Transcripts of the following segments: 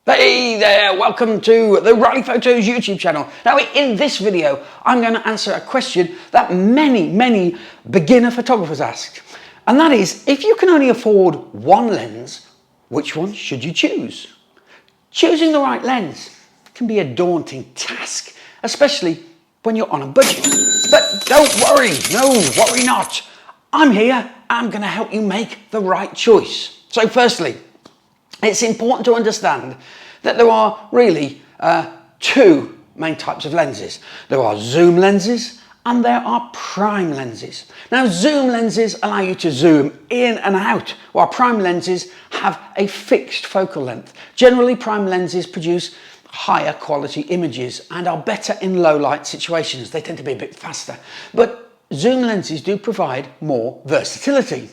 Hey there, welcome to the Riley Photos YouTube channel. Now in this video, I'm going to answer a question that many beginner photographers ask. And that is, if you can only afford one lens, which one should you choose? Choosing the right lens can be a daunting task, especially when you're on a budget. But don't worry, no, worry not. I'm here, I'm going to help you make the right choice. So firstly, it's important to understand that there are really two main types of lenses. There are zoom lenses and there are prime lenses. Now, zoom lenses allow you to zoom in and out, while prime lenses have a fixed focal length. Generally, prime lenses produce higher quality images and are better in low light situations. They tend to be a bit faster, but zoom lenses do provide more versatility.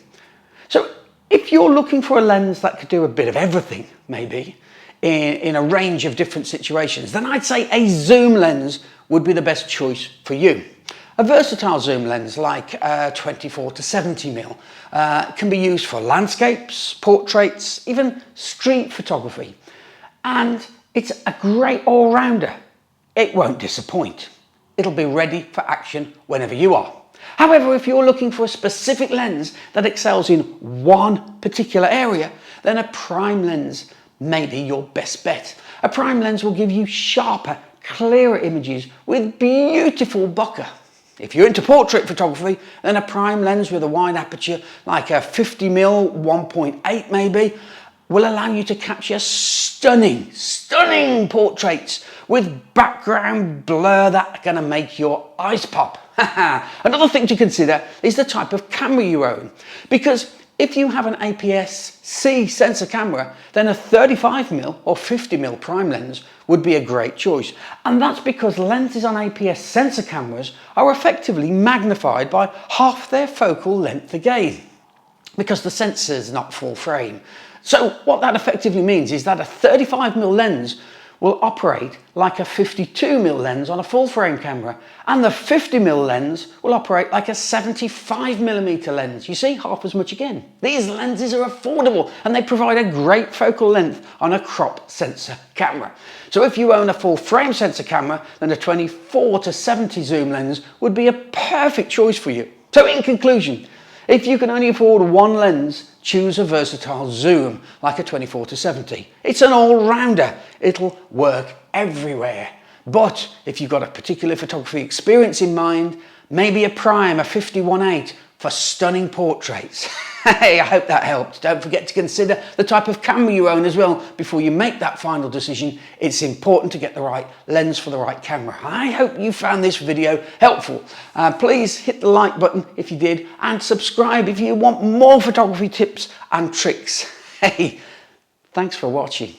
So if you're looking for a lens that could do a bit of everything, maybe, in a range of different situations, then I'd say a zoom lens would be the best choice for you. A versatile zoom lens like 24 to 70mm can be used for landscapes, portraits, even street photography. And it's a great all-rounder. It won't disappoint. It'll be ready for action whenever you are. However, if you're looking for a specific lens that excels in one particular area, then a prime lens may be your best bet. A prime lens will give you sharper, clearer images with beautiful bokeh. If you're into portrait photography, then a prime lens with a wide aperture, like a 50mm 1.8 maybe, will allow you to capture stunning portraits with background blur that are going to make your eyes pop. Another thing to consider is the type of camera you own, because if you have an APS-C sensor camera, then a 35mm or 50mm prime lens would be a great choice. And that's because lenses on APS sensor cameras are effectively magnified by half their focal length again, because the sensor is not full frame. So what that effectively means is that a 35mm lens will operate like a 52mm lens on a full frame camera, and the 50mm lens will operate like a 75mm lens. You see, half as much again. These lenses are affordable and they provide a great focal length on a crop sensor camera. So if you own a full frame sensor camera, then a 24 to 70 zoom lens would be a perfect choice for you. So in conclusion, if you can only afford one lens, choose a versatile zoom like a 24 to 70. It's an all-rounder. It'll work everywhere. But if you've got a particular photography experience in mind, maybe a prime, a 51.8 for stunning portraits. Hey, I hope that helped. Don't forget to consider the type of camera you own as well before you make that final decision. It's important to get the right lens for the right camera. I hope you found this video helpful. Please hit the like button if you did, and subscribe if you want more photography tips and tricks. Hey, thanks for watching.